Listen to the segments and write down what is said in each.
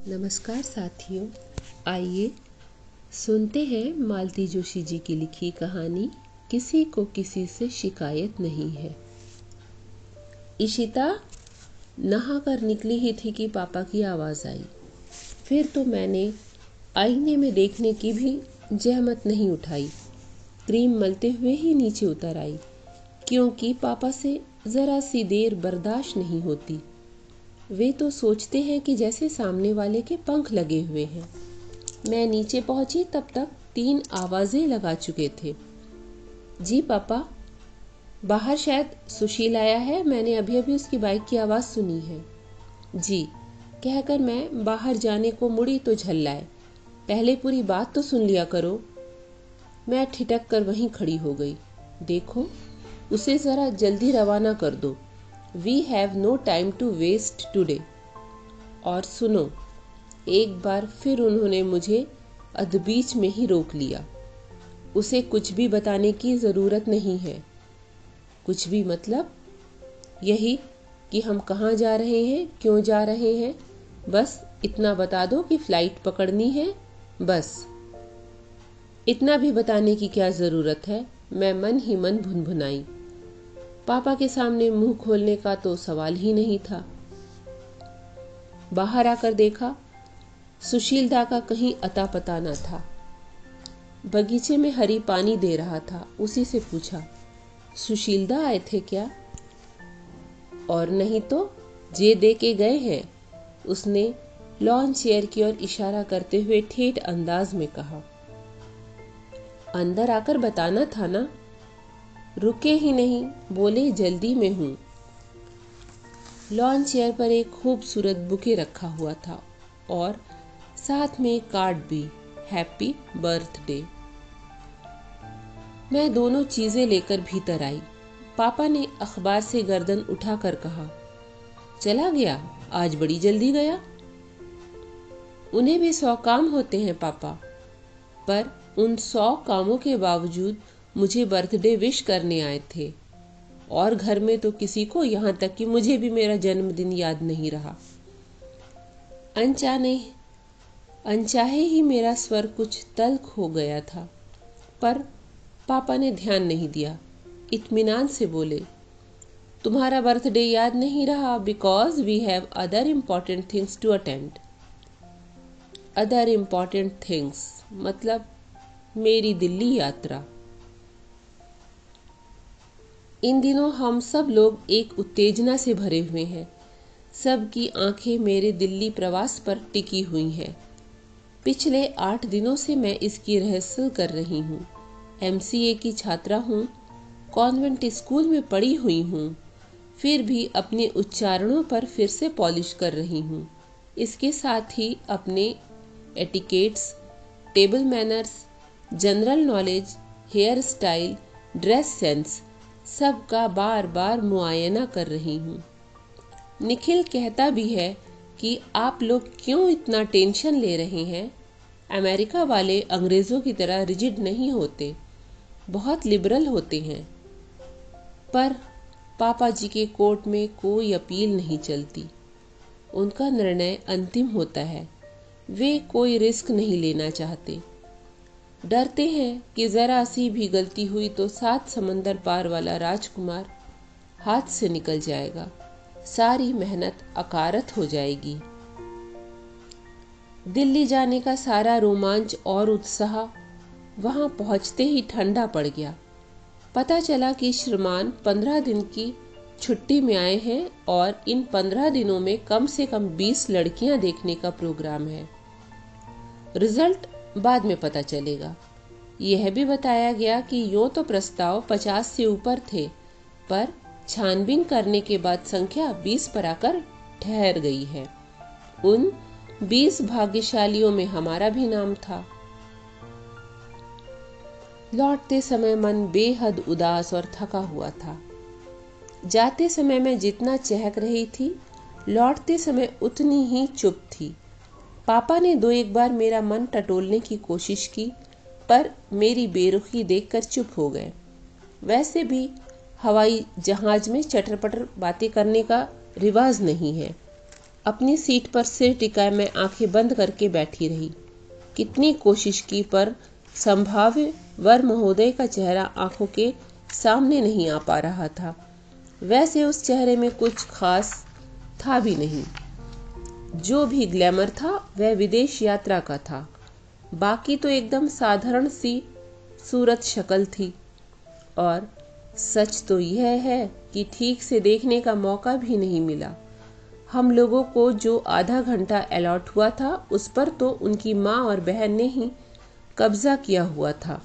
नमस्कार साथियों, आइए सुनते हैं मालती जोशी जी की लिखी कहानी किसी को किसी से शिकायत नहीं है। इशिता नहा कर निकली ही थी कि पापा की आवाज़ आई। फिर तो मैंने आईने में देखने की भी जहमत नहीं उठाई। क्रीम मलते हुए ही नीचे उतर आई, क्योंकि पापा से ज़रा सी देर बर्दाश्त नहीं होती। वे तो सोचते हैं कि जैसे सामने वाले के पंख लगे हुए हैं। मैं नीचे पहुंची तब तक 3 आवाज़ें लगा चुके थे। जी पापा, बाहर शायद सुशील आया है, मैंने अभी अभी उसकी बाइक की आवाज़ सुनी है। जी कहकर मैं बाहर जाने को मुड़ी तो झल्लाए, पहले पूरी बात तो सुन लिया करो। मैं ठिठक कर वहीं खड़ी हो गई। देखो, उसे ज़रा जल्दी रवाना कर दो। We have no time to waste today। और सुनो, एक बार फिर उन्होंने मुझे अधबीच में ही रोक लिया। उसे कुछ भी बताने की ज़रूरत नहीं है। कुछ भी मतलब यही कि हम कहाँ जा रहे हैं, क्यों जा रहे हैं। बस इतना बता दो कि फ़्लाइट पकड़नी है। बस इतना भी बताने की क्या ज़रूरत है। मैं मन ही मन भुनभुनाई। पापा के सामने मुंह खोलने का तो सवाल ही नहीं था। बाहर आकर देखा, सुशील दा का कहीं अता पता न था। बगीचे में हरी पानी दे रहा था। उसी से पूछा, सुशील दा आए थे क्या? और नहीं तो जे दे के गए हैं, उसने लॉन चेयर की ओर इशारा करते हुए ठेठ अंदाज में कहा। अंदर आकर बताना था ना। रुके ही नहीं, बोले जल्दी में हूँ। लॉन चेयर पर एक खूबसूरत बुके रखा हुआ था और साथ में एक कार्ड भी, हैप्पी बर्थडे। मैं दोनों चीजें लेकर भीतर आई। पापा ने अखबार से गर्दन उठाकर कहा, चला गया, आज बड़ी जल्दी गया। उन्हें भी 100 काम होते हैं पापा, पर उन 100 कामों के बावजूद मुझे बर्थडे विश करने आए थे। और घर में तो किसी को, यहाँ तक कि मुझे भी मेरा जन्मदिन याद नहीं रहा। अनचाहे ही मेरा स्वर कुछ तल्ख हो गया था, पर पापा ने ध्यान नहीं दिया। इत्मीनान से बोले, तुम्हारा बर्थडे याद नहीं रहा because we have other important things to attend. Other important things मतलब मेरी दिल्ली यात्रा। इन दिनों हम सब लोग एक उत्तेजना से भरे हुए हैं। सबकी आंखें मेरे दिल्ली प्रवास पर टिकी हुई हैं। पिछले 8 दिनों से मैं इसकी रिहर्सल कर रही हूँ। MCA की छात्रा हूँ, कॉन्वेंट स्कूल में पढ़ी हुई हूँ, फिर भी अपने उच्चारणों पर फिर से पॉलिश कर रही हूँ। इसके साथ ही अपने etiquettes, table manners, general knowledge, hair style, dress sense सबका बार बार मुआयना कर रही हूँ। निखिल कहता भी है कि आप लोग क्यों इतना टेंशन ले रहे हैं। अमेरिका वाले अंग्रेज़ों की तरह रिजिड नहीं होते, बहुत लिबरल होते हैं। पर पापा जी के कोर्ट में कोई अपील नहीं चलती। उनका निर्णय अंतिम होता है। वे कोई रिस्क नहीं लेना चाहते। डरते हैं कि ज़रा सी भी गलती हुई तो 7 समंदर पार वाला राजकुमार हाथ से निकल जाएगा, सारी मेहनत अकारत हो जाएगी। दिल्ली जाने का सारा रोमांच और उत्साह वहां पहुंचते ही ठंडा पड़ गया। पता चला कि श्रीमान 15 दिन की छुट्टी में आए हैं और इन 15 दिनों में कम से कम 20 लड़कियां देखने का प्रोग्राम है। रिजल्ट बाद में पता चलेगा। यह भी बताया गया कि यूँ तो प्रस्ताव 50 से ऊपर थे, पर छानबीन करने के बाद संख्या 20 पर आकर ठहर गई है। उन 20 भाग्यशालियों में हमारा भी नाम था। लौटते समय मन बेहद उदास और थका हुआ था। जाते समय मैं जितना चहक रही थी, लौटते समय उतनी ही चुप थी। पापा ने 2-1 बार मेरा मन टटोलने की कोशिश की, पर मेरी बेरुखी देखकर चुप हो गए। वैसे भी हवाई जहाज में चटर-पटर बातें करने का रिवाज नहीं है। अपनी सीट पर सिर टिकाए मैं आंखें बंद करके बैठी रही। कितनी कोशिश की पर संभाव्य वर महोदय का चेहरा आंखों के सामने नहीं आ पा रहा था। वैसे उस चेहरे में कुछ खास था भी नहीं। जो भी ग्लैमर था वह विदेश यात्रा का था। बाकी तो एकदम साधारण सी सूरत शक्ल थी। और सच तो यह है कि ठीक से देखने का मौका भी नहीं मिला। हम लोगों को जो आधा घंटा अलॉट हुआ था उस पर तो उनकी माँ और बहन ने ही कब्जा किया हुआ था।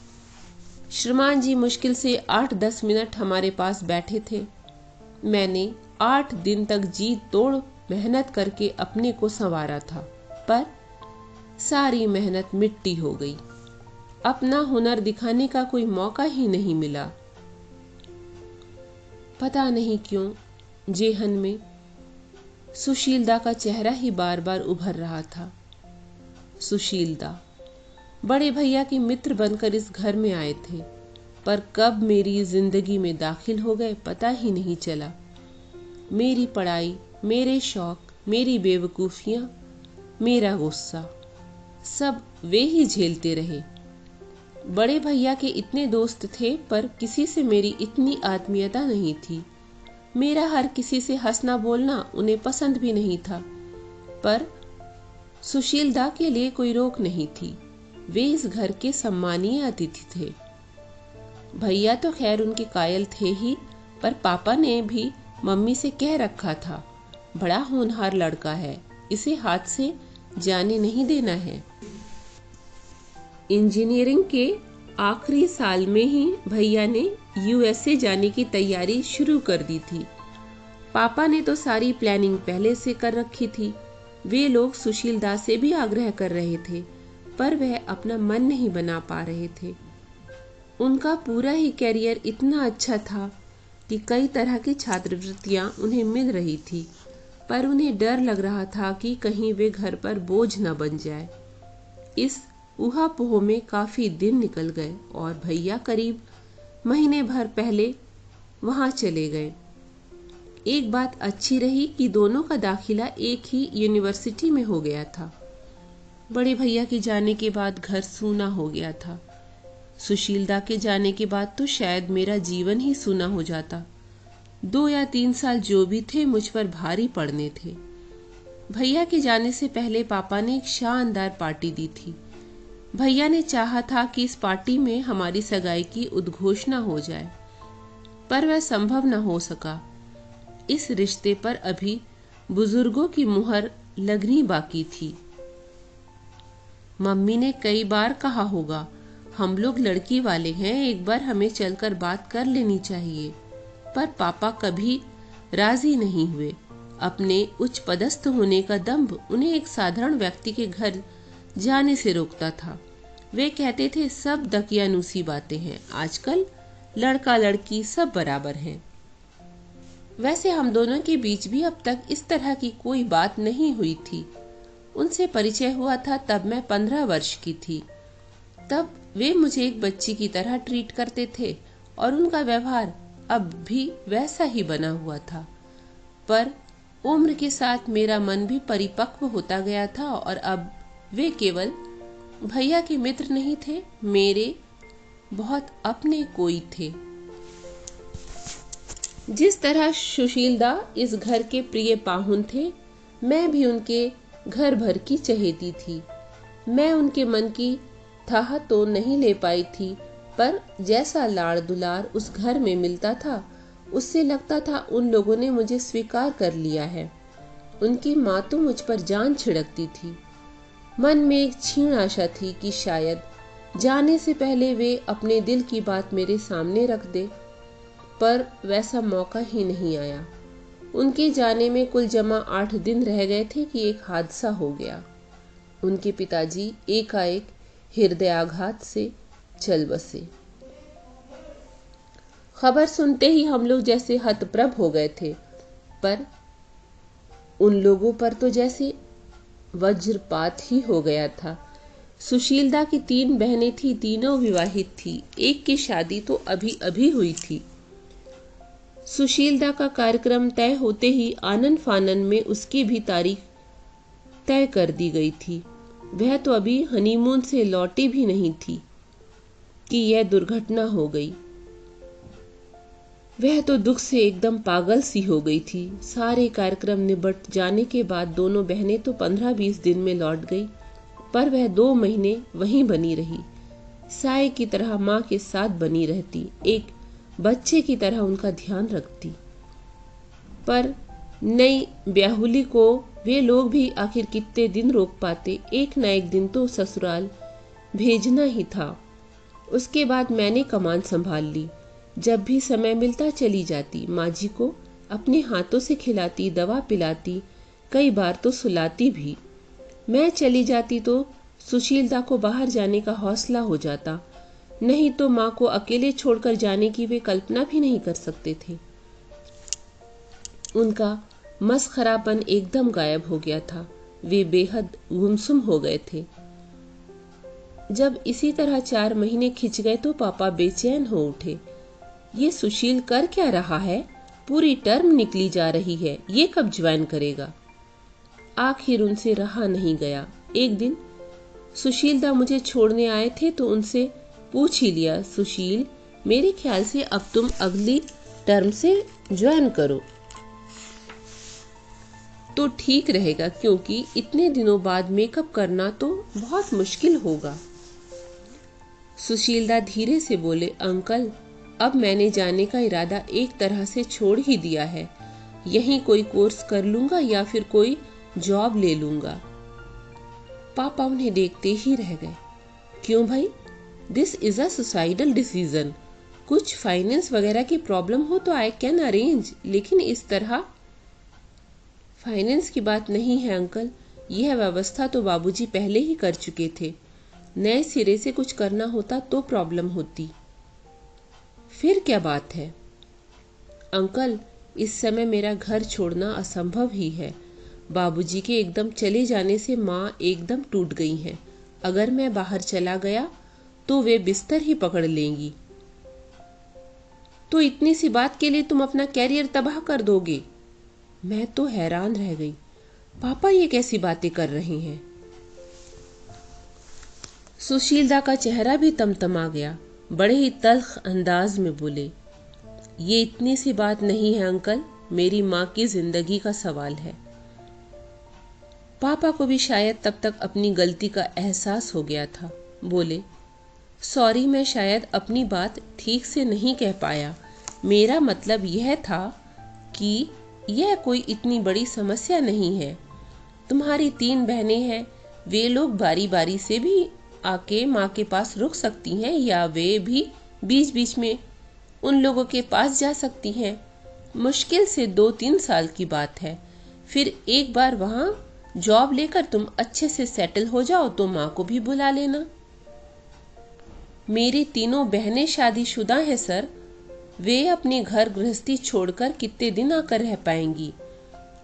श्रीमान जी मुश्किल से 8-10 मिनट हमारे पास बैठे थे। मैंने 8 दिन तक जी तोड़ मेहनत करके अपने को संवारा था, पर सारी मेहनत मिट्टी हो गई। अपना हुनर दिखाने का कोई मौका ही नहीं मिला। पता नहीं क्यों जेहन में सुशीलदा का चेहरा ही बार बार उभर रहा था। सुशीलदा बड़े भैया के मित्र बनकर इस घर में आए थे, पर कब मेरी जिंदगी में दाखिल हो गए पता ही नहीं चला। मेरी पढ़ाई, मेरे शौक, मेरी बेवकूफियां, मेरा गुस्सा सब वे ही झेलते रहे। बड़े भैया के इतने दोस्त थे पर किसी से मेरी इतनी आत्मीयता नहीं थी। मेरा हर किसी से हंसना बोलना उन्हें पसंद भी नहीं था, पर सुशीलदा के लिए कोई रोक नहीं थी। वे इस घर के सम्मानीय अतिथि थे। भैया तो खैर उनके कायल थे ही, पर पापा ने भी मम्मी से कह रखा था, बड़ा होनहार लड़का है, इसे हाथ से जाने नहीं देना है। इंजीनियरिंग के आखिरी साल में ही भैया ने यूएसए जाने की तैयारी शुरू कर दी थी। पापा ने तो सारी प्लानिंग पहले से कर रखी थी। वे लोग सुशीलदा से भी आग्रह कर रहे थे, पर वह अपना मन नहीं बना पा रहे थे। उनका पूरा ही कैरियर इतना अच्छा था कि कई तरह की छात्रवृत्तियां उन्हें मिल रही थी, पर उन्हें डर लग रहा था कि कहीं वे घर पर बोझ न बन जाए। इस ऊहापोह में काफी दिन निकल गए और भैया करीब महीने भर पहले वहां चले गए। एक बात अच्छी रही कि दोनों का दाखिला एक ही यूनिवर्सिटी में हो गया था। बड़े भैया के जाने के बाद घर सूना हो गया था। सुशीलदा के जाने के बाद तो शायद मेरा जीवन ही सूना हो जाता। 2 या 3 साल जो भी थे मुझ पर भारी पड़ने थे। भैया के जाने से पहले पापा ने एक शानदार पार्टी दी थी। भैया ने चाहा था कि इस पार्टी में हमारी सगाई की उद्घोषणा हो जाए, पर वह संभव न हो सका। इस रिश्ते पर अभी बुजुर्गों की मुहर लगनी बाकी थी। मम्मी ने कई बार कहा होगा, हम लोग लड़की वाले हैं, एक बार हमें चलकर बात कर लेनी चाहिए, पर पापा कभी राजी नहीं हुए। अपने उच्च पदस्थ होने का दंभ उन्हें एक साधारण व्यक्ति के घर जाने से रोकता था। वे कहते थे सब दकियानूसी बातें हैं, आजकल लड़का लड़की सब बराबर हैं। वैसे हम दोनों के बीच भी अब तक इस तरह की कोई बात नहीं हुई थी। उनसे परिचय हुआ था तब मैं 15 वर्ष की थी। तब वे मुझे एक बच्ची की तरह ट्रीट करते थे और उनका व्यवहार अब भी वैसा ही बना हुआ था। पर उम्र के साथ मेरा मन भी परिपक्व होता गया था और अब वे केवल भैया के मित्र नहीं थे, मेरे बहुत अपने कोई थे। जिस तरह सुशीलदा इस घर के प्रिय पाहुन थे, मैं भी उनके घर भर की चहेती थी। मैं उनके मन की थाह तो नहीं ले पाई थी, पर जैसा लाड़ दुलार उस घर में मिलता था, उससे लगता था उन लोगों ने मुझे स्वीकार कर लिया है। उनकी माँ तो मुझ पर जान छिड़कती थी। मन में एक क्षीण आशा थी कि शायद जाने से पहले वे अपने दिल की बात मेरे सामने रख दे, पर वैसा मौका ही नहीं आया। उनके जाने में कुल जमा 8 दिन रह गए थे कि एक हादसा हो गया। उनके पिताजी एकाएक हृदयाघात से चल बसे। खबर सुनते ही हम लोग जैसे हतप्रभ हो गए थे, पर उन लोगों पर तो जैसे वज्रपात ही हो गया था। सुशीलदा की 3 बहनें थी, तीनों विवाहित थी। एक की शादी तो अभी अभी हुई थी। सुशीलदा का कार्यक्रम तय होते ही आनन फानन में उसकी भी तारीख तय कर दी गई थी। वह तो अभी हनीमून से लौटी भी नहीं थी कि यह दुर्घटना हो गई। वह तो दुख से एकदम पागल सी हो गई थी। सारे कार्यक्रम निबट जाने के बाद दोनों बहनें तो 15-20 दिन में लौट गई, पर वह 2 महीने वहीं बनी रही। साय की तरह माँ के साथ बनी रहती, एक बच्चे की तरह उनका ध्यान रखती। पर नई ब्याहुली को वे लोग भी आखिर कितने दिन रोक पाते। एक न एक दिन तो ससुराल भेजना ही था। उसके बाद मैंने कमान संभाल ली। जब भी समय मिलता चली जाती, माँ जी को अपने हाथों से खिलाती, दवा पिलाती, कई बार तो सुलाती भी। मैं चली जाती तो सुशीलता को बाहर जाने का हौसला हो जाता, नहीं तो माँ को अकेले छोड़कर जाने की वे कल्पना भी नहीं कर सकते थे। उनका मसखरापन एकदम गायब हो गया था। वे बेहद गुमसुम हो गए थे। जब इसी तरह 4 महीने खिंच गए तो पापा बेचैन हो उठे। ये सुशील कर क्या रहा है? पूरी टर्म निकली जा रही है, ये कब ज्वाइन करेगा? आखिर उनसे रहा नहीं गया। एक दिन सुशीलदा मुझे छोड़ने आए थे तो उनसे पूछ ही लिया, सुशील, मेरे ख्याल से अब तुम अगली टर्म से ज्वाइन करो तो ठीक रहेगा, क्योंकि इतने दिनों बाद मेकअप करना तो बहुत मुश्किल होगा। सुशीलदा धीरे से बोले, अंकल, अब मैंने जाने का इरादा एक तरह से छोड़ ही दिया है। यहीं कोई कोर्स कर लूंगा या फिर कोई जॉब ले लूंगा। पापा उन्हें देखते ही रह गए। क्यों भाई? This is a suicidal decision. कुछ फाइनेंस वगैरह की प्रॉब्लम हो तो आई कैन अरेंज, लेकिन इस तरह। फाइनेंस की बात नहीं है अंकल, यह व्यवस्था तो बाबूजी पहले ही कर चुके थे। नए सिरे से कुछ करना होता तो प्रॉब्लम होती। फिर क्या बात है? अंकल, इस समय मेरा घर छोड़ना असंभव ही है। बाबूजी के एकदम चले जाने से माँ एकदम टूट गई हैं। अगर मैं बाहर चला गया तो वे बिस्तर ही पकड़ लेंगी। तो इतनी सी बात के लिए तुम अपना कैरियर तबाह कर दोगे? मैं तो हैरान रह गई। पापा ये कैसी बातें कर रहे हैं? सुशीलदा का चेहरा भी तमतमा गया। बड़े ही तल्ख अंदाज में बोले, ये इतनी सी बात नहीं है अंकल, मेरी माँ की जिंदगी का सवाल है। पापा को भी शायद तब तक अपनी गलती का एहसास हो गया था। बोले, सॉरी, मैं शायद अपनी बात ठीक से नहीं कह पाया। मेरा मतलब यह था कि यह कोई इतनी बड़ी समस्या नहीं है। तुम्हारी 3 बहनें हैं, वे लोग बारी बारी से भी आके माँ के पास रुक सकती हैं, या वे भी बीच बीच में उन लोगों के पास जा सकती हैं। मुश्किल से 2-3 साल की बात है। फिर एक बार वहाँ जॉब लेकर तुम अच्छे से सेटल हो जाओ तो माँ को भी बुला लेना। मेरी 3 बहनें शादीशुदा हैं सर। वे अपने घर गृहस्थी छोड़कर कितने दिन आकर रह पाएंगी?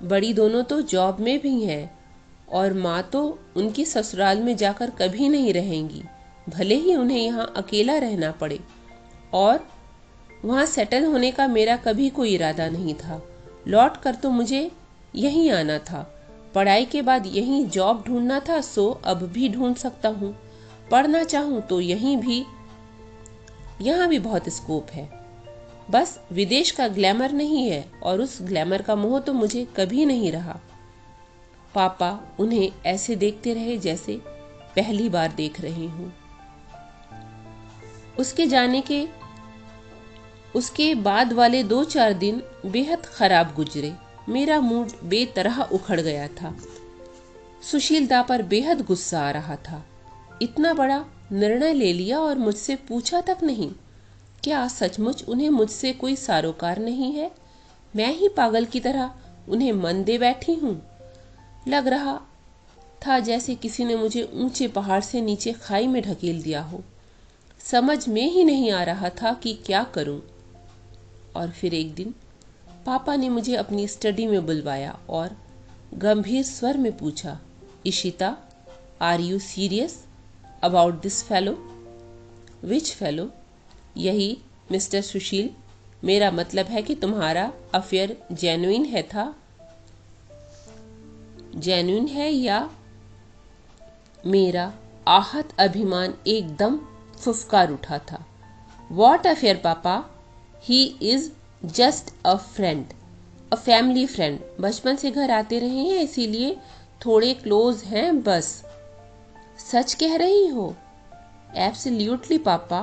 बड़ी दोनों तो जॉब में भी हैं और माँ तो उनकी ससुराल में जाकर कभी नहीं रहेंगी, भले ही उन्हें यहाँ अकेला रहना पड़े। और वहाँ सेटल होने का मेरा कभी कोई इरादा नहीं था। लौट कर तो मुझे यहीं आना था। पढ़ाई के बाद यहीं जॉब ढूंढना था, सो अब भी ढूंढ सकता हूँ। पढ़ना चाहूँ तो यहाँ भी बहुत स्कोप है। बस विदेश का ग्लैमर नहीं है, और उस ग्लैमर का मोह तो मुझे कभी नहीं रहा। पापा उन्हें ऐसे देखते रहे जैसे पहली बार देख रहे हूं। उसके बाद वाले 2-4 दिन बेहद खराब गुजरे। मेरा मूड बेतरह उखड़ गया था। सुशीलदा पर बेहद गुस्सा आ रहा था। इतना बड़ा निर्णय ले लिया और मुझसे पूछा तक नहीं। क्या सचमुच उन्हें मुझसे कोई सरोकार नहीं है? मैं ही पागल की तरह उन्हें मन दे बैठी हूं। लग रहा था जैसे किसी ने मुझे ऊंचे पहाड़ से नीचे खाई में ढकेल दिया हो। समझ में ही नहीं आ रहा था कि क्या करूं। और फिर एक दिन पापा ने मुझे अपनी स्टडी में बुलवाया और गंभीर स्वर में पूछा, Ishita, are you serious about this fellow? Which fellow? यही मिस्टर सुशील। मेरा मतलब है कि तुम्हारा अफेयर जेन्युइन है था? जेन्युइन है या? मेरा आहत अभिमान एकदम फुफकार उठा था। वॉट अफेयर पापा? He is just a friend, a family friend. बचपन से घर आते रहे हैं इसीलिए थोड़े क्लोज हैं बस। सच कह रही हो? एब्सोल्युटली पापा।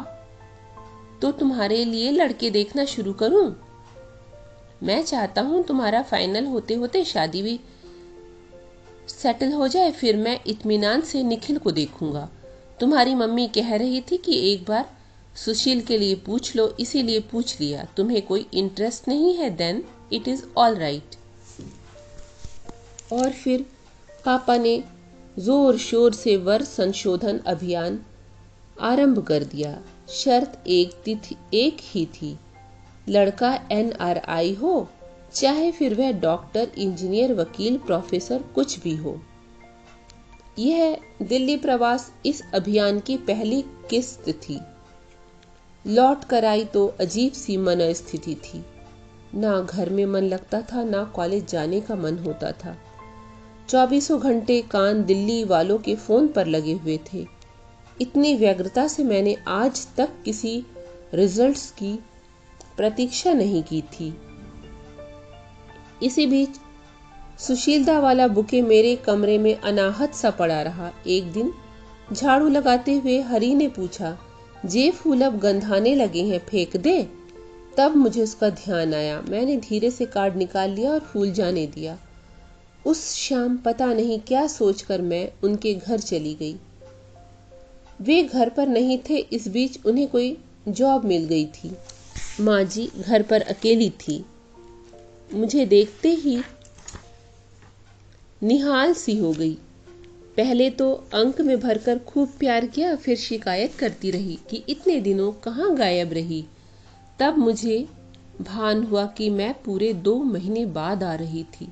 तो तुम्हारे लिए लड़के देखना शुरू करूं? मैं चाहता हूं तुम्हारा फाइनल होते होते शादी भी सेटल हो जाए, फिर मैं इत्मीनान से निखिल को देखूंगा। तुम्हारी मम्मी कह रही थी कि एक बार सुशील के लिए पूछ लो, इसीलिए पूछ लिया। तुम्हें कोई इंटरेस्ट नहीं है? Then it is all right. और फिर पापा ने जोर शोर से वर संशोधन अभियान आरंभ कर दिया। शर्त एक ही थी, लड़का NRI हो, चाहे फिर वह डॉक्टर, इंजीनियर, वकील, प्रोफेसर कुछ भी हो। यह दिल्ली प्रवास इस अभियान की पहली किस्त थी। लौट कर आई तो अजीब सी मनोस्थिति थी। ना घर में मन लगता था, ना कॉलेज जाने का मन होता था। 24 घंटे कान दिल्ली वालों के फोन पर लगे हुए थे। इतनी व्यग्रता से मैंने आज तक किसी रिजल्ट्स की प्रतीक्षा नहीं की थी। इसी बीच सुशीलता वाला बुके मेरे कमरे में अनाहत सा पड़ा रहा। एक दिन झाड़ू लगाते हुए हरी ने पूछा, जे फूल अब गंधाने लगे हैं, फेंक दे? तब मुझे उसका ध्यान आया। मैंने धीरे से कार्ड निकाल लिया और फूल जाने दिया। उस शाम पता नहीं क्या सोचकर मैं उनके घर चली गई। वे घर पर नहीं थे। इस बीच उन्हें कोई जॉब मिल गई थी। माँ जी घर पर अकेली थी। मुझे देखते ही निहाल सी हो गई। पहले तो अंक में भरकर खूब प्यार किया, फिर शिकायत करती रही कि इतने दिनों कहाँ गायब रही। तब मुझे भान हुआ कि मैं पूरे 2 महीने बाद आ रही थी।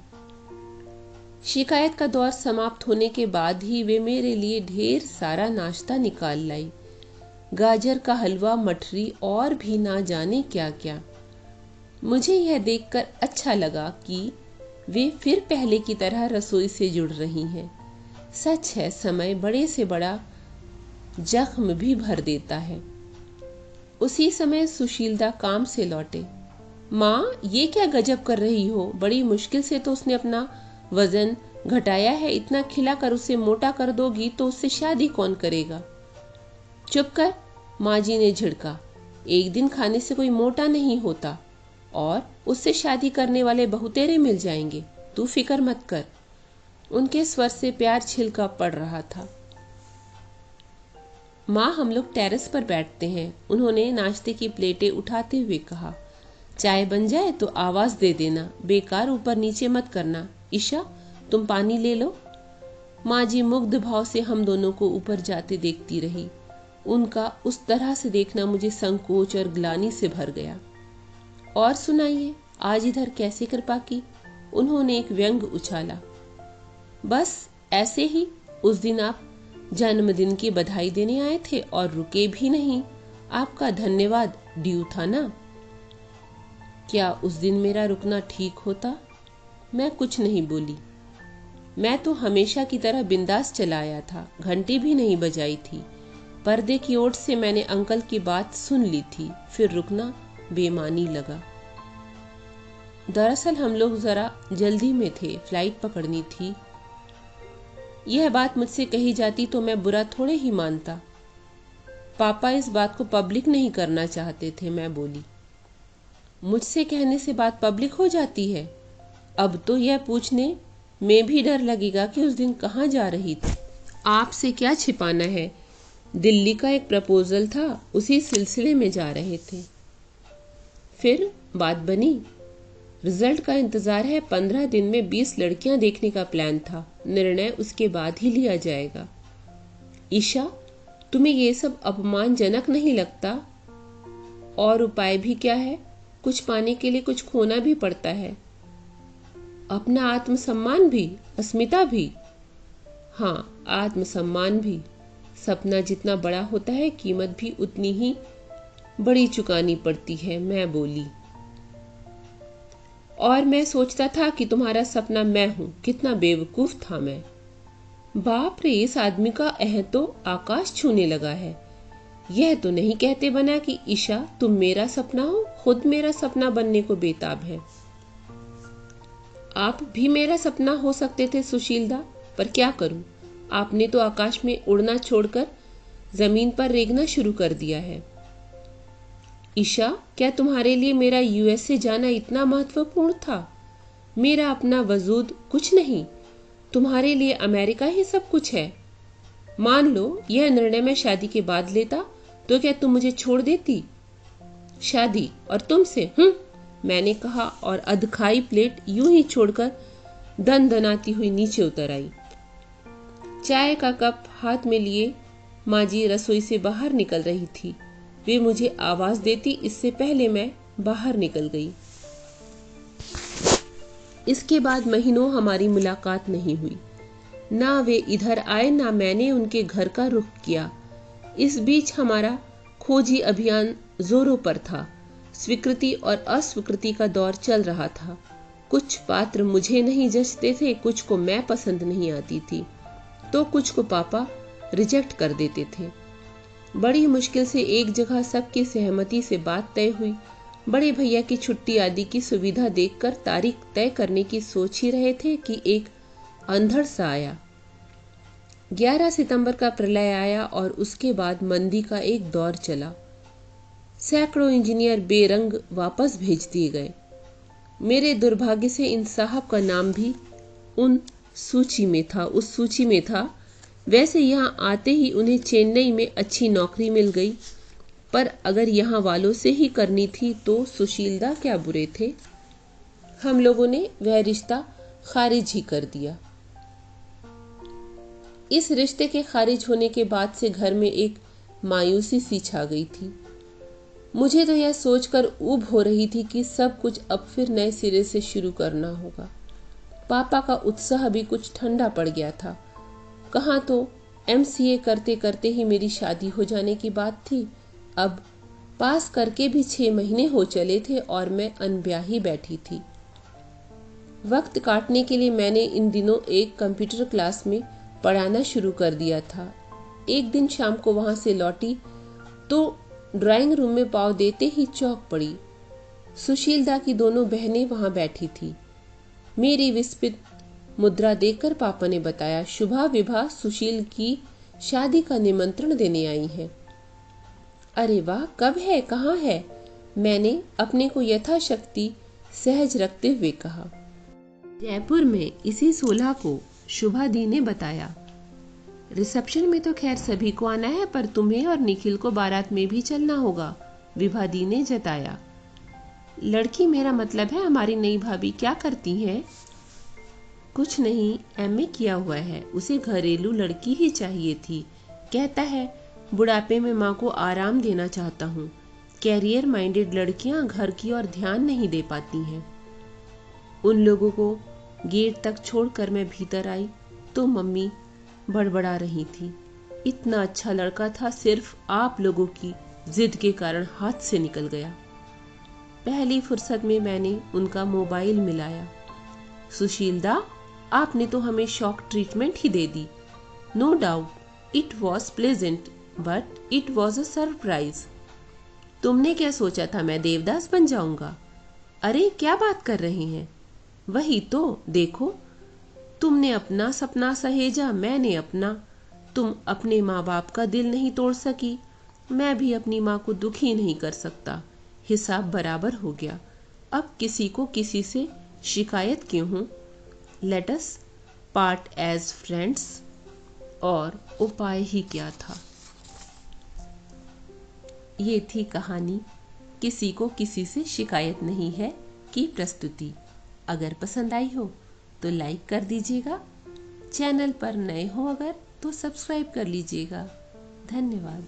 शिकायत का दौर समाप्त होने के बाद ही वे मेरे लिए ढेर सारा नाश्ता निकाल लाई। गाजर का हलवा, मठरी और भी ना जाने क्या क्या। मुझे यह देखकर अच्छा लगा कि वे फिर पहले की तरह रसोई से जुड़ रही हैं। सच है, समय बड़े से बड़ा जख्म भी भर देता है। उसी समय सुशीलता काम से लौटे। माँ, ये क्या गजब कर रही हो? बड़ी मुश्किल से तो उसने अपना वजन घटाया है, इतना खिला कर उसे मोटा कर दोगी तो उससे शादी कौन करेगा? चुप कर, माँ जी ने झिड़का। एक दिन खाने से कोई मोटा नहीं होता और उससे शादी करने वाले बहुतेरे मिल जाएंगे। तू फिक्र मत कर। उनके स्वर से प्यार छिलका पड़ रहा था। माँ, हम लोग टेरेस पर बैठते हैं, उन्होंने नाश्ते की प्लेटें उठाते हुए कहा। चाय बन जाए तो आवाज दे देना, बेकार ऊपर नीचे मत करना। ईशा, तुम पानी ले लो। माँ जी मुग्ध भाव से हम दोनों को ऊपर जाते देखती रही। उनका उस तरह से देखना मुझे संकोच और ग्लानि से भर गया। और सुनाइए, आज इधर कैसे कृपा की? उन्होंने एक व्यंग उछाला। बस ऐसे ही। उस दिन आप जन्मदिन की बधाई देने आए थे और रुके भी नहीं। आपका धन्यवाद ड्यू था ना? क्या उस दिन मेरा रुकना ठीक होता? मैं कुछ नहीं बोली। मैं तो हमेशा की तरह बिंदास चला आया था, घंटी भी नहीं बजाई थी। पर्दे की ओर से मैंने अंकल की बात सुन ली थी, फिर रुकना बेमानी लगा। दरअसल हम लोग जरा जल्दी में थे, फ्लाइट पकड़नी थी। यह बात मुझसे कही जाती तो मैं बुरा थोड़े ही मानता। पापा इस बात को पब्लिक नहीं करना चाहते थे, मैं बोली। मुझसे कहने से बात पब्लिक हो जाती है? अब तो यह पूछने में भी डर लगेगा कि उस दिन कहाँ जा रही थी। आपसे क्या छिपाना है, दिल्ली का एक प्रपोजल था, उसी सिलसिले में जा रहे थे। फिर बात बनी। रिजल्ट का इंतजार है। 15 दिन में 20 लड़कियां देखने का प्लान था। निर्णय उसके बाद ही लिया जाएगा। ईशा, तुम्हें ये सब अपमानजनक नहीं लगता? और उपाय भी क्या है? कुछ पाने के लिए कुछ खोना भी पड़ता है। अपना आत्मसम्मान भी, अस्मिता भी। हाँ, आत्मसम्मान भी। सपना जितना बड़ा होता है, कीमत भी उतनी ही बड़ी चुकानी पड़ती है, मैं बोली। और मैं सोचता था कि तुम्हारा सपना मैं हूं। कितना बेवकूफ था मैं। बाप रे, इस आदमी का अहं तो आकाश छूने लगा है। यह तो नहीं कहते बना कि ईशा तुम मेरा सपना हो, खुद मेरा सपना बनने को बेताब है। आप भी मेरा सपना हो सकते थे सुशीलदा, पर क्या करूं, आपने तो आकाश में उड़ना छोड़कर जमीन पर रेंगना शुरू कर दिया है। ईशा, क्या तुम्हारे लिए मेरा यूएसए जाना इतना महत्वपूर्ण था? मेरा अपना वजूद कुछ नहीं, तुम्हारे लिए अमेरिका ही सब कुछ है। मान लो यह निर्णय मैं शादी के बाद लेता तो क्या तुम मुझे छोड़ देती? शादी और तुमसे? मैंने कहा और अधखाई प्लेट यूं ही छोड़कर दन दनाती हुई नीचे उतर आई। चाय का कप हाथ में लिए माँ जी रसोई से बाहर निकल रही थी। वे मुझे आवाज देती इससे पहले मैं बाहर निकल गई। इसके बाद महीनों हमारी मुलाकात नहीं हुई। ना वे इधर आए, ना मैंने उनके घर का रुख किया। इस बीच हमारा खोजी अभियान जोरों पर था। स्वीकृति और अस्वीकृति का दौर चल रहा था। कुछ पात्र मुझे नहीं जचते थे, कुछ को मैं पसंद नहीं आती थी, तो कुछ को पापा रिजेक्ट कर देते थे। बड़ी मुश्किल से एक जगह सबकी सहमति से बात तय हुई। बड़े भैया की छुट्टी आदि की सुविधा देखकर तारीख तय करने की सोच ही रहे थे कि एक अंधड़ सा आया। 11 सितंबर का प्रलय आया और उसके बाद मंदी का एक दौर चला। सैकड़ों इंजीनियर बेरंग वापस भेज दिए गए। मेरे दुर्भाग्य से इन साहब का नाम भी उस सूची में था। वैसे यहाँ आते ही उन्हें चेन्नई में अच्छी नौकरी मिल गई, पर अगर यहाँ वालों से ही करनी थी तो सुशीलदा क्या बुरे थे। हम लोगों ने वह रिश्ता खारिज ही कर दिया। इस रिश्ते के खारिज होने के बाद से घर में एक मायूसी सी छा गई थी। मुझे तो यह सोचकर ऊब हो रही थी कि सब कुछ अब फिर नए सिरे से शुरू करना होगा। पापा का उत्साह भी कुछ ठंडा पड़ गया था। कहाँ तो एमसीए करते करते ही मेरी शादी हो जाने की बात थी, अब पास करके भी 6 महीने हो चले थे और मैं अनब्याही बैठी थी। वक्त काटने के लिए मैंने इन दिनों एक कंप्यूटर क्लास में पढ़ाना शुरू कर दिया था। एक दिन शाम को वहां से लौटी तो ड्राइंग रूम में पाँव देते ही चौंक पड़ी। सुशीलदा की दोनों बहनें वहां बैठी थी। मेरी विस्मित मुद्रा देखकर पापा ने बताया, शुभा विभा सुशील की शादी का निमंत्रण देने आई हैं। अरे वाह, कब है, कहाँ है? मैंने अपने को यथाशक्ति सहज रखते हुए कहा। जयपुर में इसी 16 को, शुभा दी ने बताया। रिसेप्शन में तो खैर सभी को आना है, पर तुम्हें और निखिल को बारात में भी चलना होगा, विभा दी ने जताया। लड़की मेरा मतलब है हमारी नई भाभी क्या करती हैं? कुछ नहीं, एमए किया हुआ है, उसे घरेलू लड़की ही चाहिए थी। कहता है बुढ़ापे में माँ को आराम देना चाहता हूँ। कैरियर माइंडेड लड़कियां घर की ओर ध्यान नहीं दे पाती हैं। उन लोगों को गेट तक छोड़कर मैं भीतर आई तो मम्मी बड़बड़ा रही थी, इतना अच्छा लड़का था, सिर्फ आप लोगों की जिद के कारण हाथ से निकल गया। पहली फुर्सत में मैंने उनका मोबाइल मिलाया। सुशीलदा, आपने तो हमें शॉक ट्रीटमेंट ही दे दी। No doubt it was pleasant but it was a surprise. तुमने क्या सोचा था मैं देवदास बन जाऊंगा? अरे क्या बात कर रहे हैं? वही तो, देखो तुमने अपना सपना सहेजा, मैंने अपना। तुम अपने माँ बाप का दिल नहीं तोड़ सकी, मैं भी अपनी माँ को दुखी नहीं कर सकता। हिसाब बराबर हो गया। अब किसी को किसी से शिकायत क्यों हो? Let us part as friends. और उपाय ही क्या था। ये थी कहानी किसी को किसी से शिकायत नहीं है की प्रस्तुति। अगर पसंद आई हो तो लाइक कर दीजिएगा। चैनल पर नए हो अगर तो सब्सक्राइब कर लीजिएगा। धन्यवाद।